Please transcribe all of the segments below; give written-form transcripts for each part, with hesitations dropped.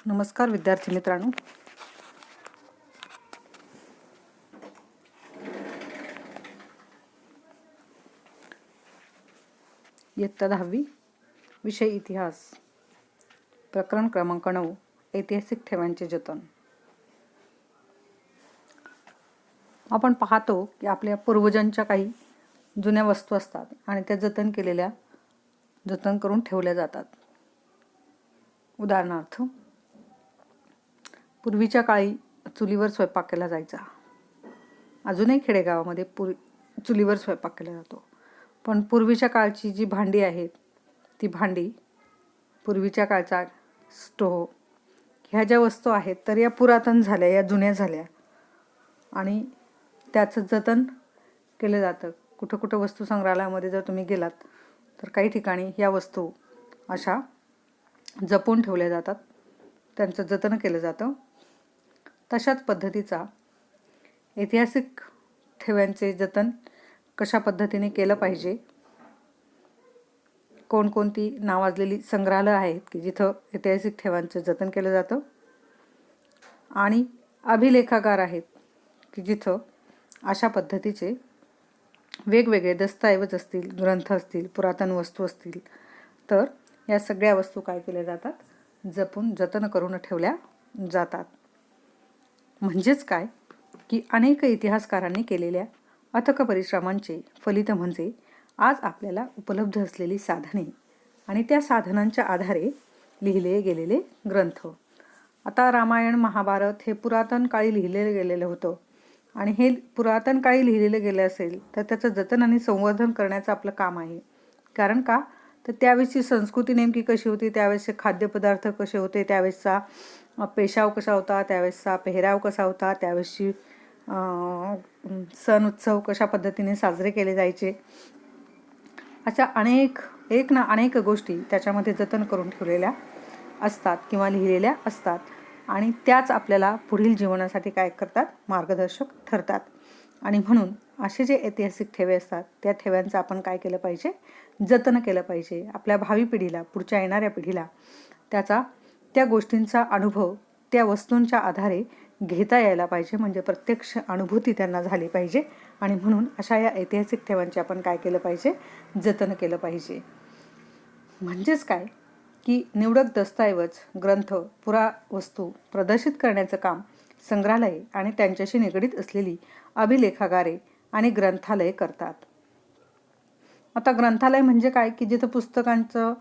नमस्कार विद्यार्थी मित्रांनो. इयत्ता 10वी विषय इतिहास, प्रकरण क्रमांक 9, ऐतिहासिक ठेव्यांचे जतन. आपण पाहतो की आपल्या पूर्वजांच्या काही जुन्या वस्तू असतात आणि त्या जतन करून ठेवल्या जातात. उदाहरणार्थ, पूर्वीच्या काळी चुलीवर स्वयंपाक केला जायचा. अजूनही खेडेगावामध्ये चुलीवर स्वयंपाक केला जातो. पण पूर्वीच्या काळची जी भांडी आहेत, ती भांडी, पूर्वीच्या काळचा स्टोव्ह, ह्या ज्या वस्तू आहेत तर या पुरातन झाल्या, या जुन्या झाल्या आणि त्याचं जतन केलं जातं. कुठं कुठं वस्तू संग्रहालयामध्ये जर तुम्ही गेलात तर काही ठिकाणी या वस्तू अशा जपून ठेवल्या जातात, त्यांचं जतन केलं जातं. तशाच पद्धतीचा ऐतिहासिक ठेव्यांचे जतन कशा पद्धतीने केलं पाहिजे, कोणकोणती नावाजलेली संग्रहालय आहेत की जिथं ऐतिहासिक ठेव्यांचं जतन केलं जातं, आणि अभिलेखागार आहेत की जिथं अशा पद्धतीचे वेगवेगळे दस्तऐवज असतील, ग्रंथ असतील, पुरातन वस्तू असतील, तर या सगळ्या वस्तू काय केल्या जातात, जतन करून ठेवल्या जातात. म्हणजेच काय की अनेक इतिहासकारांनी केलेल्या अथक परिश्रमांचे फलित म्हणजे आज आपल्याला उपलब्ध असलेली साधने आणि त्या साधनांच्या आधारे लिहिले गेलेले ग्रंथ. आता रामायण, महाभारत हे पुरातन काळी लिहिलेलं गेलेलं होतं आणि हे पुरातन काळी लिहिलेलं गेलं असेल तर त्याचं जतन आणि संवर्धन करण्याचं आपलं काम आहे. कारण का, तर त्यावेळेसची संस्कृती नेमकी कशी होती, त्यावेळेसचे खाद्यपदार्थ कसे होते, त्यावेळेसचा पेशाव कसा होता, त्यावेळेसचा पेहराव कसा होता, त्यावेळेसची सण उत्सव कशा पद्धतीने साजरे केले जायचे, अशा अनेक गोष्टी त्याच्यामध्ये जतन करून ठेवलेल्या असतात किंवा लिहिलेल्या असतात आणि त्याच आपल्याला पुढील जीवनासाठी काय करतात, मार्गदर्शक ठरतात. आणि म्हणून असे जे ऐतिहासिक ठेवे असतात त्या ठेव्यांचं आपण काय केलं पाहिजे, जतन केलं पाहिजे. आपल्या भावी पिढीला, पुढच्या येणाऱ्या पिढीला त्या गोष्टींचा अनुभव त्या वस्तूंच्या आधारे घेता यायला पाहिजे, म्हणजे प्रत्यक्ष अनुभूती त्यांना झाली पाहिजे. आणि म्हणून अशा या ऐतिहासिक ठेव्यांचे आपण काय केलं पाहिजे, जतन केलं पाहिजे. म्हणजेच काय की निवडक दस्तऐवज, ग्रंथ, पुरावस्तू प्रदर्शित करण्याचं काम संग्रहालये आणि त्यांच्याशी निगडीत असलेली अभिलेखागारे आणि ग्रंथालये करतात. आता ग्रंथालय म्हणजे काय की जिथं पुस्तकांचं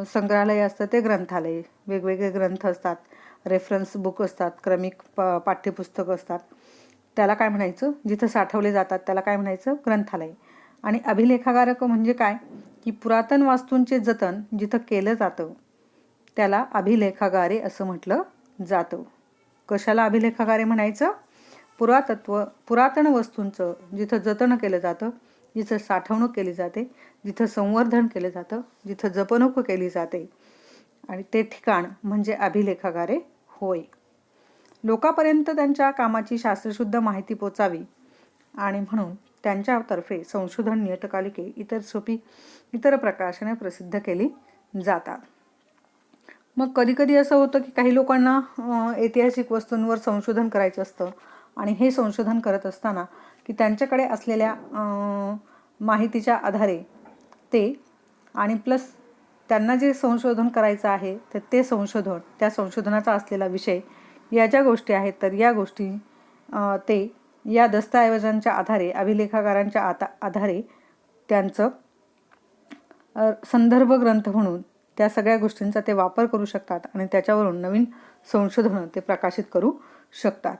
संग्रहालय असतं ते ग्रंथालय. वेगवेगळे ग्रंथ असतात, रेफरन्स बुक असतात, क्रमिक पाठ्यपुस्तकं असतात, त्याला काय म्हणायचं, जिथं साठवले जातात त्याला काय म्हणायचं, ग्रंथालय. आणि अभिलेखागारक म्हणजे काय की पुरातन वास्तूंचे जतन जिथं केलं जातं त्याला अभिलेखागारे असं म्हटलं जातं. कशाला अभिलेखागारे म्हणायचं, पुरातन वस्तूंचं जिथं जतन केलं जातं, जिथं साठवणूक केली जाते, जिथं संवर्धन केलं जातं, जिथं जपणूक केली जाते, आणि ते ठिकाण म्हणजे अभिलेखागारे होय. लोकांपर्यंत त्यांच्या कामाची शास्त्रशुद्ध माहिती पोचावी आणि म्हणून त्यांच्यातर्फे संशोधन, नियतकालिके, इतर प्रकाशने प्रसिद्ध केली जातात. मग कधीकधी असं होतं की काही लोकांना ऐतिहासिक वस्तूंवर संशोधन करायचं असतं आणि हे संशोधन करत असताना की त्यांच्याकडे असलेल्या माहितीच्या आधारे ते, आणि प्लस त्यांना जे संशोधन करायचं आहे तर ते संशोधन, त्या संशोधनाचा असलेला विषय, या ज्या गोष्टी आहेत तर या गोष्टी ते या दस्तऐवजांच्या आधारे, अभिलेखागारांच्या आधारे त्यांचं संदर्भ ग्रंथ म्हणून त्या सगळ्या गोष्टींचा ते वापर करू शकतात आणि त्याच्यावरून नवीन संशोधनं ते प्रकाशित करू शकतात.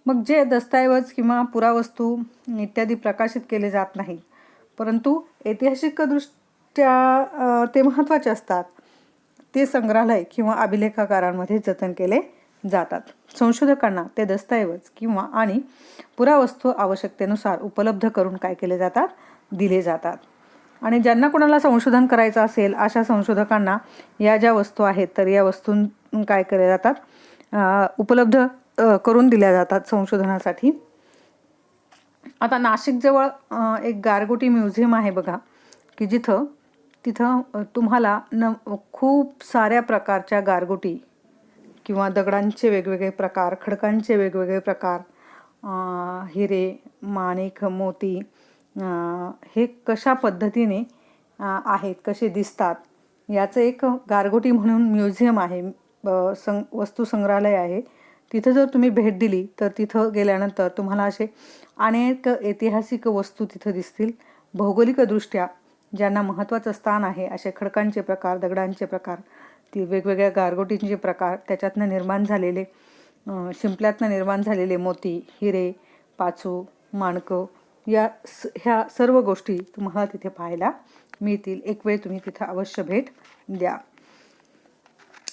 मग जे दस्तऐवज किंवा पुरावस्तू इत्यादी प्रकाशित केले जात नाहीत परंतु ऐतिहासिकदृष्ट्या ते महत्त्वाचे असतात, ते संग्रहालय किंवा अभिलेखागारांमध्ये जतन केले जातात. संशोधकांना ते दस्तऐवज आणि पुरावस्तू आवश्यकतेनुसार उपलब्ध करून काय केले जातात, दिले जातात. आणि ज्यांना कोणाला संशोधन करायचं असेल अशा संशोधकांना या ज्या वस्तू आहेत तर या वस्तू काय केल्या जातात, उपलब्ध करून दिल्या जातात संशोधनासाठी. आता नाशिकजवळ एक गारगोटी म्युझियम आहे बघा, की तिथं तुम्हाला खूप साऱ्या प्रकारच्या गारगोटी किंवा दगडांचे वेगवेगळे प्रकार, खडकांचे वेगवेगळे प्रकार, हिरे, माणिक, मोती हे कशा पद्धतीने आहेत, कसे दिसतात याचं एक गारगोटी म्हणून म्युझियम आहे, वस्तू संग्रहालय आहे. तिथं जर तुम्ही भेट दिली तर तिथं गेल्यानंतर तुम्हाला असे अनेक ऐतिहासिक वस्तू तिथं दिसतील. भौगोलिकदृष्ट्या ज्यांना महत्त्वाचं स्थान आहे असे खडकांचे प्रकार, दगडांचे प्रकार, ती वेगवेगळ्या गारगोटींचे प्रकार, त्याच्यातनं निर्माण झालेले शिंपल्यातनं निर्माण झालेले मोती, हिरे, पाचू, माणकं ह्या सर्व गोष्टी तुम्हाला तिथे पाहायला मिळतील. एक वेळ तुम्ही तिथं अवश्य भेट द्या.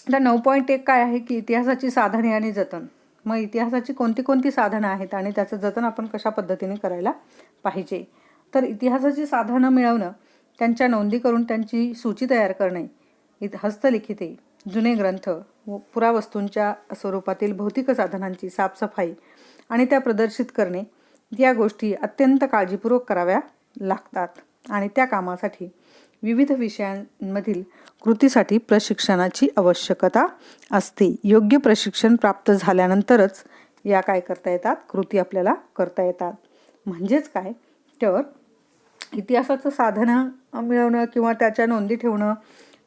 आता 9.1 काय आहे की इतिहासाची साधने आणि जतन. मग इतिहासाची कोणती कोणती साधनं आहेत आणि त्याचं जतन आपण कशा पद्धतीने करायला पाहिजे. तर इतिहासाची साधनं मिळवणं, त्यांच्या नोंदी करून त्यांची सूची तयार करणे, हस्तलिखिते, जुने ग्रंथ व पुरावस्तूंच्या स्वरूपातील भौतिक साधनांची साफसफाई आणि त्या प्रदर्शित करणे, या गोष्टी अत्यंत काळजीपूर्वक कराव्या लागतात. आणि त्या कामासाठी विविध विषयांमधील कृतीसाठी प्रशिक्षणाची आवश्यकता असते. योग्य प्रशिक्षण प्राप्त झाल्यानंतरच या काय करता येतात, कृती आपल्याला करता येतात. म्हणजेच काय तर इतिहासाचं साधनं मिळवणं किंवा त्याच्या नोंदी ठेवणं,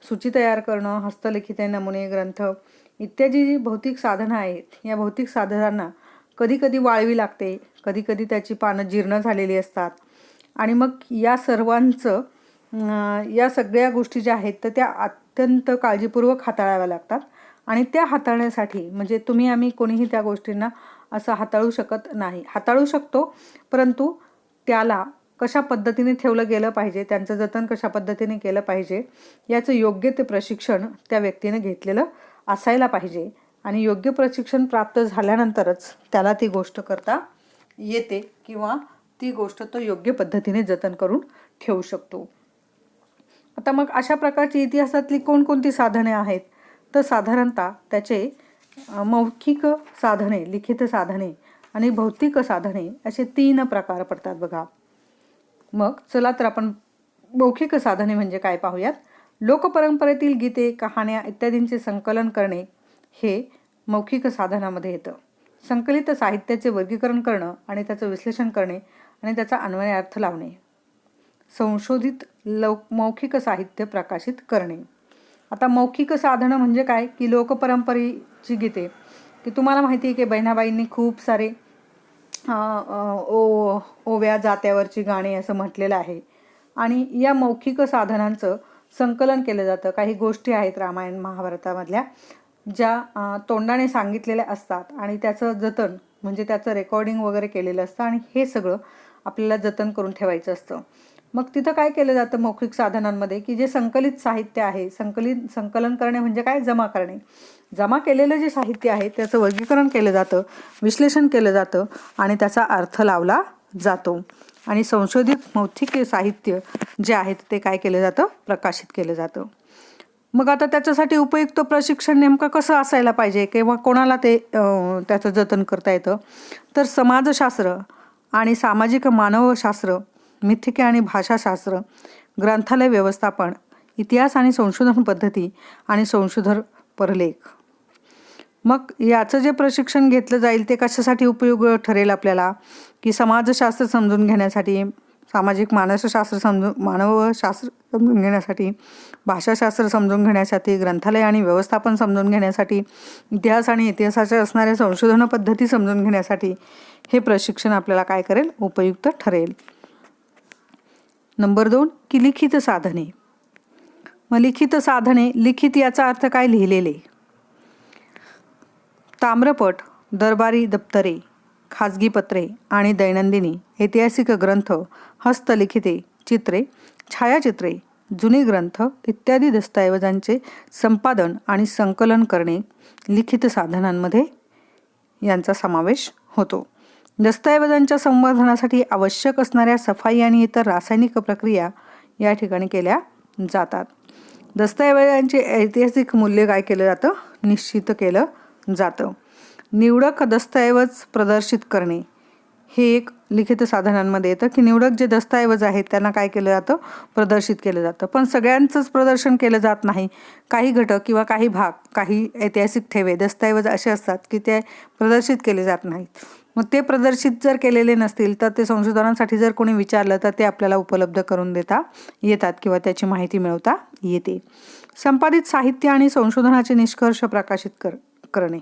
सूची तयार करणं, हस्तलिखिते, नमुने, ग्रंथ इत्यादी जी भौतिक साधनं आहेत, या भौतिक साधनांना कधी कधी वाळवी लागते, कधी कधी त्याची पानं जीर्ण झालेली असतात. आणि मग या सर्वांचं या सगळ्या गोष्टी ज्या आहेत तर त्या अत्यंत काळजीपूर्वक हाताळाव्या लागतात. आणि त्या हाताळण्यासाठी म्हणजे तुम्ही आम्ही कोणीही त्या गोष्टींना असं हाताळू शकत नाही. हाताळू शकतो, परंतु त्याला कशा पद्धतीने ठेवलं गेलं पाहिजे, त्यांचं जतन कशा पद्धतीने केलं पाहिजे याचं योग्य ते प्रशिक्षण त्या व्यक्तीने घेतलेलं असायला पाहिजे. आणि योग्य प्रशिक्षण प्राप्त झाल्यानंतरच त्याला ती गोष्ट करता येते किंवा ती गोष्ट तो योग्य पद्धतीने जतन करून ठेवू शकतो. आता मग अशा प्रकारची इतिहासातली कोणकोणती साधने आहेत तर साधारणतः त्याचे मौखिक साधने, लिखित साधने आणि भौतिक साधने असे 3 प्रकार पडतात बघा. मग चला तर आपण मौखिक साधने म्हणजे काय पाहूयात. लोकपरंपरेतील गीते, कहाण्या इत्यादींचे संकलन करणे हे मौखिक साधनामध्ये येतं. संकलित साहित्याचे वर्गीकरण करणं आणि त्याचं विश्लेषण करणे आणि त्याचा अन्वय अर्थ लावणे. संशोधित मौखिक साहित्य प्रकाशित करणे. आता मौखिक साधनं म्हणजे काय की लोकपरंपरेची गीते, की तुम्हाला माहिती आहे की बहिणाबाईंनी खूप सारे ओव्या जात्यावरची गाणी असं म्हटलेलं आहे. आणि या मौखिक साधनांचं संकलन केलं जातं. काही गोष्टी आहेत रामायण महाभारतामधल्या ज्या तोंडाने सांगितलेल्या असतात आणि त्याचं जतन म्हणजे त्याचं रेकॉर्डिंग वगैरे केलेलं असतं आणि हे सगळं आपल्याला जतन करून ठेवायचं असतं. मग तिथं काय केलं जातं मौखिक साधनांमध्ये की जे संकलित साहित्य आहे, संकलन करणे म्हणजे काय, जमा करणे. जमा केलेलं जे साहित्य आहे त्याचं वर्गीकरण केलं जातं, विश्लेषण केलं जातं आणि त्याचा अर्थ लावला जातो. आणि संशोधित मौखिक साहित्य जे आहेत ते काय केलं जातं, प्रकाशित केलं जातं. मग आता त्याच्यासाठी उपयुक्त प्रशिक्षण नेमकं कसं असायला पाहिजे किंवा कोणाला ते त्याचं जतन करता येतं तर समाजशास्त्र आणि सामाजिक मानवशास्त्र, मिथिके आणि भाषाशास्त्र, ग्रंथालय व्यवस्थापन, इतिहास आणि संशोधन पद्धती आणि संशोधन परलेख. मग याचं जे प्रशिक्षण घेतलं जाईल ते कशासाठी उपयोग ठरेल आपल्याला की समाजशास्त्र समजून घेण्यासाठी, सामाजिक मानसशास्त्र मानवशास्त्र समजून घेण्यासाठी, भाषाशास्त्र समजून घेण्यासाठी, ग्रंथालय आणि व्यवस्थापन समजून घेण्यासाठी, इतिहास आणि इतिहासाच्या असणाऱ्या संशोधन पद्धती समजून घेण्यासाठी हे प्रशिक्षण आपल्याला काय करेल, उपयुक्त ठरेल. नंबर 2 की लिखित साधने. मग लिखित साधने, लिखित याचा अर्थ काय, लिहिलेले. ताम्रपट, दरबारी दप्तरे, खाजगी पत्रे आणि दैनंदिनी, ऐतिहासिक ग्रंथ, हस्तलिखिते, चित्रे, छायाचित्रे, जुने ग्रंथ इत्यादी दस्तऐवजांचे संपादन आणि संकलन करणे लिखित साधनांमध्ये यांचा समावेश होतो. दस्तऐवजांच्या संवर्धनासाठी आवश्यक असणाऱ्या सफाई आणि इतर रासायनिक प्रक्रिया या ठिकाणी केल्या जातात. दस्तऐवजांचे ऐतिहासिक मूल्य काय केलं जातं, निश्चित केलं जातं. निवडक दस्तऐवज प्रदर्शित करणे हे एक लिखित साधनांमध्ये येतं की निवडक जे दस्तऐवज आहेत त्यांना काय केलं जातं, प्रदर्शित केलं जातं. पण सगळ्यांचंच प्रदर्शन केलं जात नाही. काही घटक किंवा काही भाग, काही ऐतिहासिक ठेवे, दस्तऐवज असे असतात की ते प्रदर्शित केले जात नाहीत. मग ते प्रदर्शित जर केलेले नसतील तर ते संशोधनासाठी जर कोणी विचारलं तर ते आपल्याला उपलब्ध करून देता येतात किंवा त्याची माहिती मिळवता येते. संपादित साहित्य आणि संशोधनाचे निष्कर्ष प्रकाशित करणे.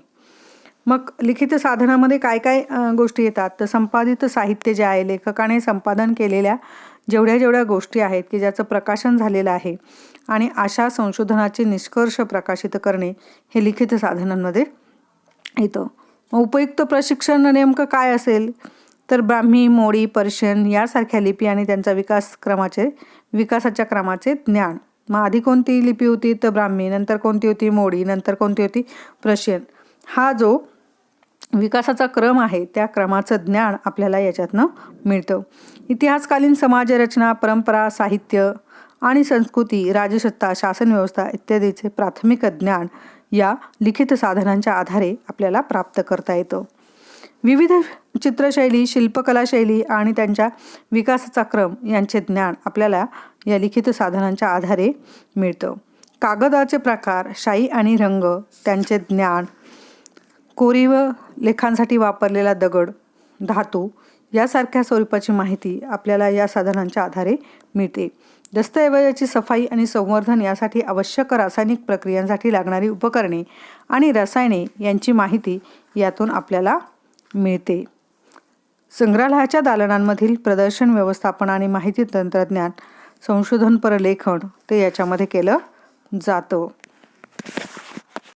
मग लिखित साधनामध्ये काय काय गोष्टी येतात, तर संपादित साहित्य जे आहे, लेखकाने संपादन केलेल्या जेवढ्या गोष्टी आहेत की ज्याचं प्रकाशन झालेलं आहे आणि अशा संशोधनाचे निष्कर्ष प्रकाशित करणे हे लिखित साधनांमध्ये येतं. उपयुक्त प्रशिक्षण नेमकं काय असेल, तर ब्राह्मी, मोडी, पर्शियन यासारख्या लिपी आणि त्यांचा विकासाच्या क्रमाचे ज्ञान. मग आधी कोणती लिपी होती, तर ब्राह्मी, नंतर कोणती होती, मोडी, नंतर कोणती होती, पर्शियन. हा जो विकासाचा क्रम आहे त्या क्रमाचं ज्ञान आपल्याला याच्यातनं मिळतं. इतिहासकालीन समाजरचना, परंपरा, साहित्य आणि संस्कृती, राजसत्ता, शासन व्यवस्था इत्यादीचे प्राथमिक ज्ञान या लिखित साधनांच्या आधारे आपल्याला प्राप्त करता येतं. विविध चित्रशैली, शिल्पकला शैली आणि त्यांच्या विकासाचा क्रम यांचे ज्ञान आपल्याला या लिखित साधनांच्या आधारे मिळतं. कागदाचे प्रकार, शाई आणि रंग, त्यांचे ज्ञान, कोरीव लेखांसाठी वापरलेला दगड, धातू यासारख्या स्वरूपाची माहिती आपल्याला या साधनांच्या आधारे मिळते. दस्तऐवजाची सफाई आणि संवर्धन यासाठी आवश्यक रासायनिक प्रक्रियांसाठी लागणारी उपकरणे आणि रसायने यांची माहिती यातून आपल्याला मिळते. संग्रहालयाच्या दालनांमधील प्रदर्शन व्यवस्थापन आणि माहिती तंत्रज्ञान, संशोधनपर लेखन ते याच्यामध्ये केलं जातं.